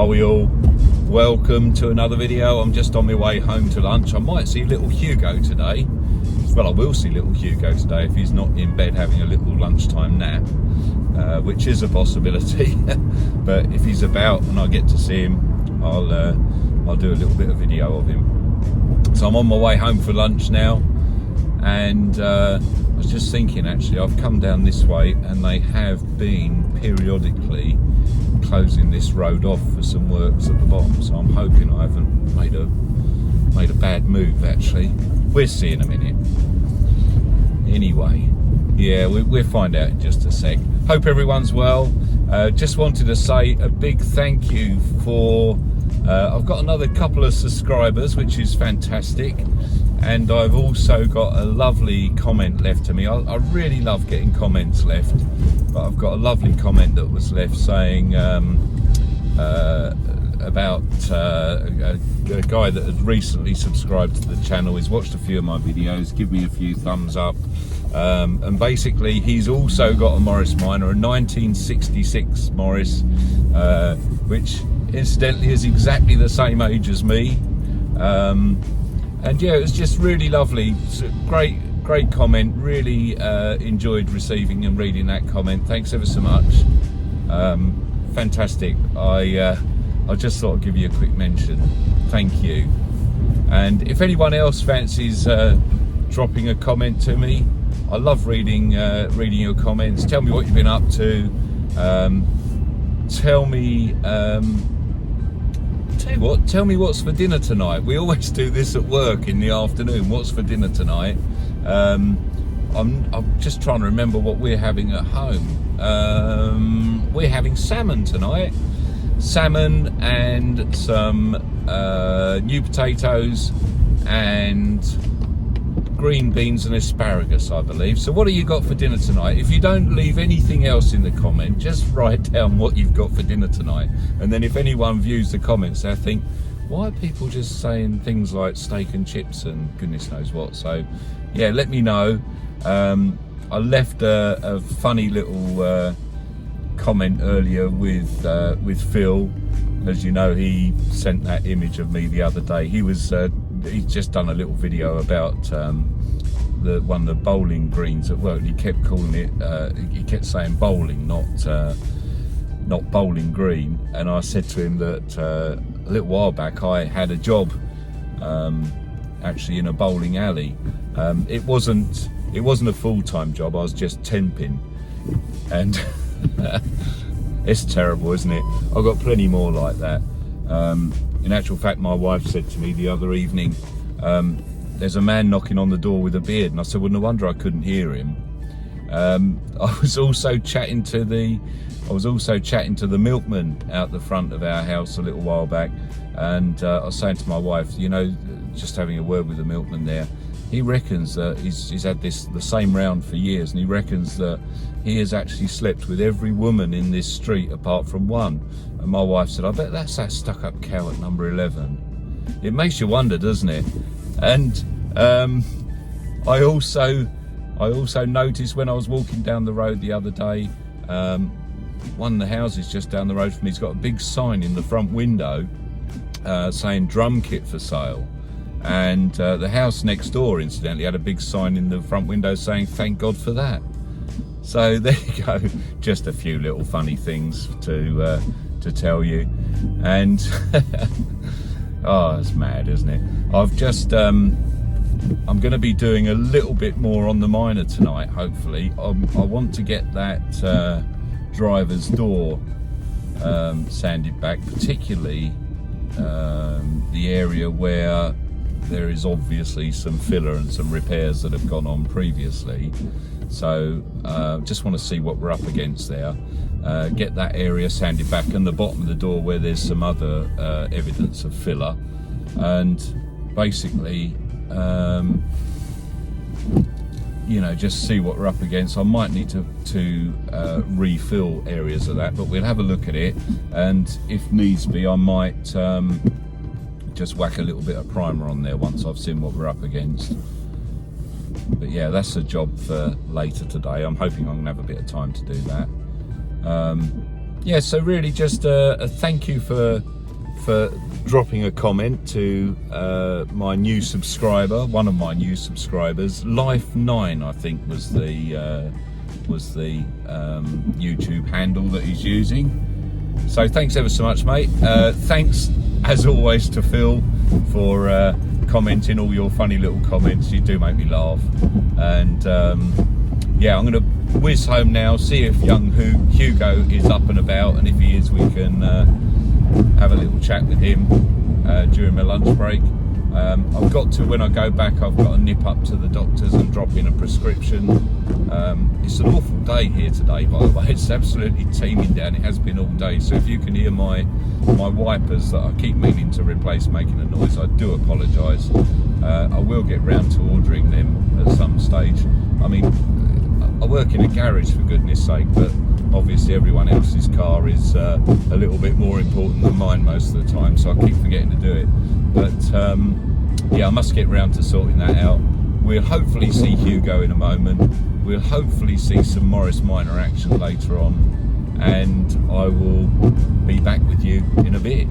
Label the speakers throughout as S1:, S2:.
S1: are we all? Welcome to another video. I'm just on my way home to lunch. I might see little Hugo today. Well, I will see little Hugo today if he's not in bed having a little lunchtime nap, which is a possibility. But if he's about and I get to see him, I'll do a little bit of video of him. So I'm on my way home for lunch now, and I was just thinking, actually, I've come down this way and they have been periodically closing this road off for some works at the bottom, so I'm hoping I haven't made a bad move. Actually, we'll see in a minute. Anyway, yeah, we'll find out in just a sec. Hope everyone's well. Just wanted to say a big thank you for I've got another couple of subscribers, which is fantastic, and I've also got a lovely comment left to me. I really love getting comments left, but I've got a lovely comment that was left saying about a guy that had recently subscribed to the channel. He's watched a few of my videos, give me a few thumbs up, and basically he's also got a Morris Minor, a 1966 Morris, which incidentally is exactly the same age as me. And yeah, it was just really lovely. Great comment. Really enjoyed receiving and reading that comment. Thanks ever so much. Fantastic. I just thought I'd give you a quick mention. Thank you. And if anyone else fancies dropping a comment to me, I love reading your comments. Tell me what you've been up to. Tell me tell me what's for dinner tonight. We always do this at work in the afternoon. What's for dinner tonight? I'm just trying to remember what we're having at home. We're having salmon tonight. Salmon and some new potatoes and green beans and asparagus, I believe. So what have you got for dinner tonight? If you don't leave anything else in the comment, just write down what you've got for dinner tonight, and then if anyone views the comments, they'll think, why are people just saying things like steak and chips and goodness knows what? So yeah, let me know. I left a funny little comment earlier with Phil. As you know, he sent that image of me the other day. He's just done a little video about one of the bowling greens at work. He kept calling it, he kept saying bowling, not bowling green. And I said to him that a little while back I had a job actually in a bowling alley. It wasn't a full-time job. I was just temping, and it's terrible, isn't it? I've got plenty more like that. In actual fact, my wife said to me the other evening, there's a man knocking on the door with a beard, and I said, well, no wonder I couldn't hear him. I was also chatting to the milkman out the front of our house a little while back, and I was saying to my wife, you know, just having a word with the milkman there, he reckons that he's had the same round for years, and he reckons that he has actually slept with every woman in this street apart from one. And my wife said, I bet that's that stuck-up cow at number 11. It makes you wonder, doesn't it? And I also noticed when I was walking down the road the other day, one of the houses just down the road from me's got a big sign in the front window saying drum kit for sale. And the house next door, incidentally, had a big sign in the front window saying thank God for that. So there you go, just a few little funny things to tell you. And oh, it's mad, isn't it? I've just I'm going to be doing a little bit more on the Minor tonight, hopefully. I want to get that driver's door sanded back, particularly the area where there is obviously some filler and some repairs that have gone on previously. So just want to see what we're up against there. Get that area sanded back, and the bottom of the door where there's some other evidence of filler, and basically you know, just see what we're up against. I might need to refill areas of that, but we'll have a look at it, and if needs be I might just whack a little bit of primer on there once I've seen what we're up against. But yeah, that's a job for later today. I'm hoping I'm gonna have a bit of time to do that. Yeah, so really just a thank you for for dropping a comment to my new subscriber, one of my new subscribers. Life9, I think, was the YouTube handle that he's using. So thanks ever so much, mate. Thanks as always to Phil for commenting all your funny little comments. You do make me laugh. And yeah, I'm going to whiz home now, see if young Hugo is up and about, and if he is, we can have a little chat with him during my lunch break. I've got to, when I go back, I've got to nip up to the doctor's and drop in a prescription. It's an awful day here today, by the way. It's absolutely teeming down. It has been all day. So if you can hear my wipers that I keep meaning to replace making a noise, I do apologise. I will get round to ordering them at some stage. I mean, I work in a garage, for goodness sake, but obviously everyone else's car is a little bit more important than mine most of the time, so I keep forgetting to do it. But yeah, I must get round to sorting that out. We'll hopefully see Hugo in a moment. We'll hopefully see some Morris Minor action later on, and I will be back with you in a bit.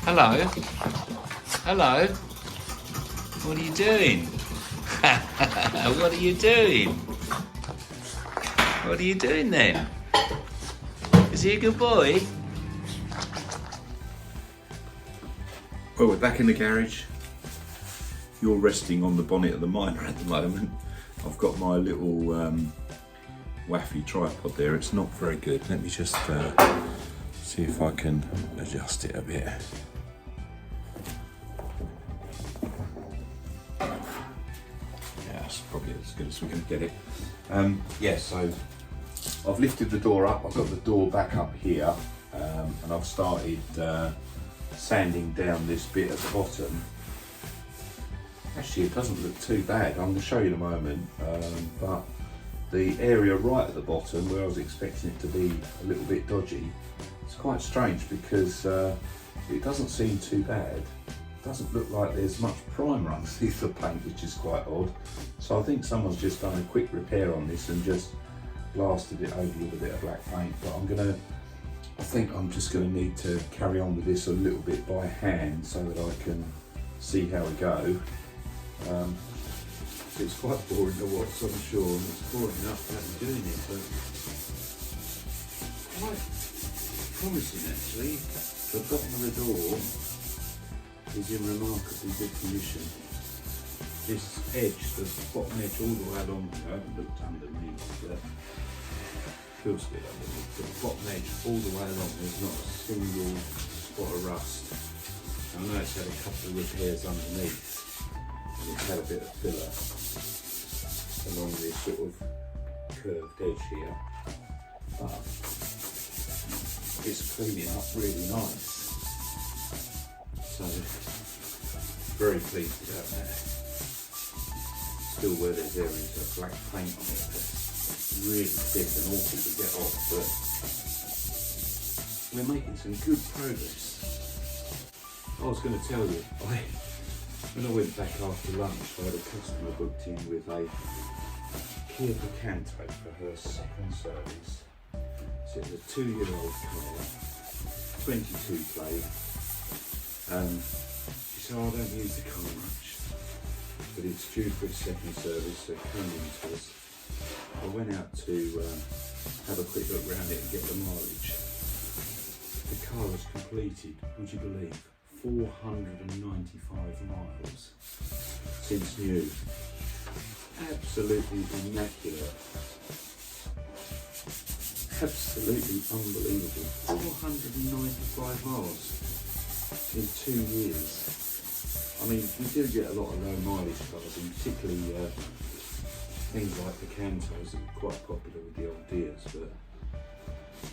S1: Hello. Hello. What are you doing? What are you doing? What are you doing then? Is he a good boy? Well, we're back in the garage. You're resting on the bonnet of the Minor at the moment. I've got my little waffy tripod there. It's not very good. Let me just see if I can adjust it a bit. Probably as good as we can get it. Yeah, so I've lifted the door up. I've got the door back up here, and I've started sanding down this bit at the bottom. Actually, it doesn't look too bad. I'm going to show you in a moment, but the area right at the bottom, where I was expecting it to be a little bit dodgy, it's quite strange because it doesn't seem too bad. Doesn't look like there's much primer underneath the paint, which is quite odd. So I think someone's just done a quick repair on this and just blasted it over with a bit of black paint. But I think I'm just gonna need to carry on with this a little bit by hand so that I can see how we go. It's quite boring to watch, I'm sure, and it's boring enough to have me doing it, but quite promising actually. The bottom of the door is in remarkably good condition. This edge, the bottom edge all the way along, I haven't looked underneath, but it feels good underneath. But the bottom edge all the way along, there's not a single spot of rust. I know it's had a couple of repairs underneath, and it's had a bit of filler along this sort of curved edge here, but it's cleaning up really nice. So, very pleased about that. Still where there's areas of black paint on it that's really thick and awful to get off, but we're making some good progress. I was going to tell you, when I went back after lunch, I had a customer booked in with a Kia Picanto for her second service. So it's a 2-year-old car, 22 plate. She said, I don't use the car much, but it's due for its second service, so it came in to us. I went out to have a quick look around it and get the mileage. The car has completed, would you believe, 495 miles since new. Absolutely immaculate. Absolutely unbelievable. 495 miles. In 2 years. I mean, we do get a lot of low mileage cars, and particularly things like the Cantos that are quite popular with the old Deers, but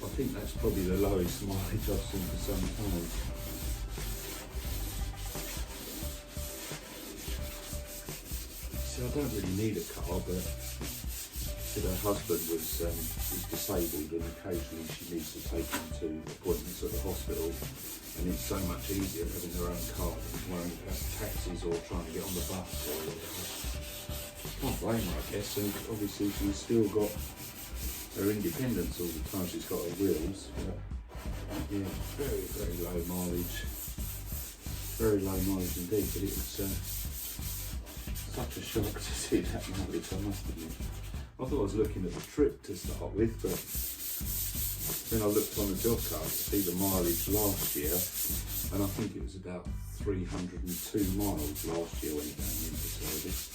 S1: I think that's probably the lowest mileage I've seen for some time. See, I don't really need a car, but her husband was disabled, and occasionally she needs to take him to appointments at the hospital. And it's so much easier having their own car than worrying about taxis or trying to get on the bus or whatever. Can't blame her, I guess, and obviously she's still got her independence all the time. She's got her wheels, but yeah, very low mileage. Very low mileage indeed, but it was such a shock to see that mileage, I must admit. I thought I was looking at the trip to start with, but then I looked on the job card to see the mileage last year, and I think it was about 302 miles last year when it came into service.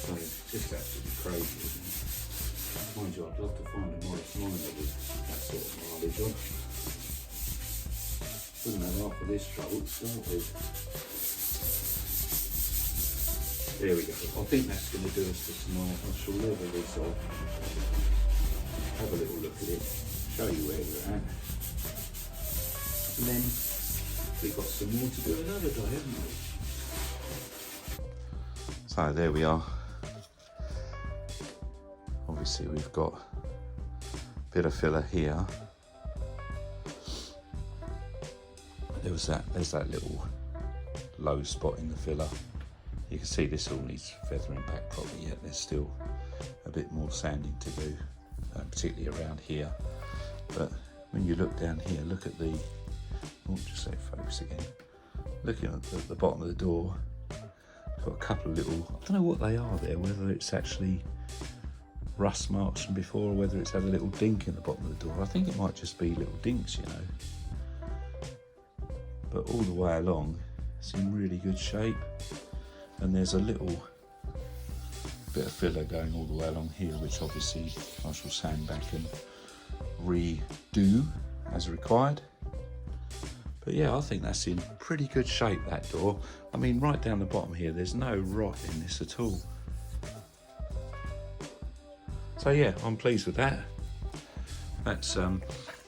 S1: So it's just absolutely crazy, isn't it? Mind you, I'd love to find a nice Miner with that sort of mileage on. Wouldn't have half of this trouble to start with. There we go. I think that's going to do us for tonight. I shall level this off, have a little look at it, show you where we're at, and then we've got some more to do another day, haven't we? So there we are. Obviously we've got a bit of filler here. There's that little low spot in the filler. You can see this all needs feathering back properly yet. There's still a bit more sanding to do, particularly around here. But when you look down here, look at the, oh, just say focus again. Looking at the bottom of the door, it's got a couple of little, I don't know what they are there, whether it's actually rust marks from before or whether it's had a little dink in the bottom of the door. I think it might just be little dinks, you know. But all the way along, it's in really good shape. And there's a little bit of filler going all the way along here, which obviously I shall sand back and redo as required. But yeah, I think that's in pretty good shape, that door. I mean, right down the bottom here, there's no rot in this at all. So yeah, I'm pleased with that. That's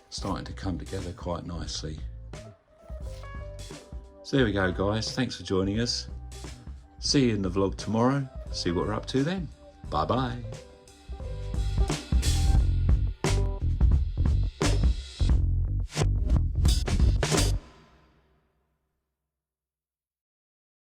S1: starting to come together quite nicely. So there we go, guys. Thanks for joining us. See you in the vlog tomorrow. See what we're up to then. Bye bye.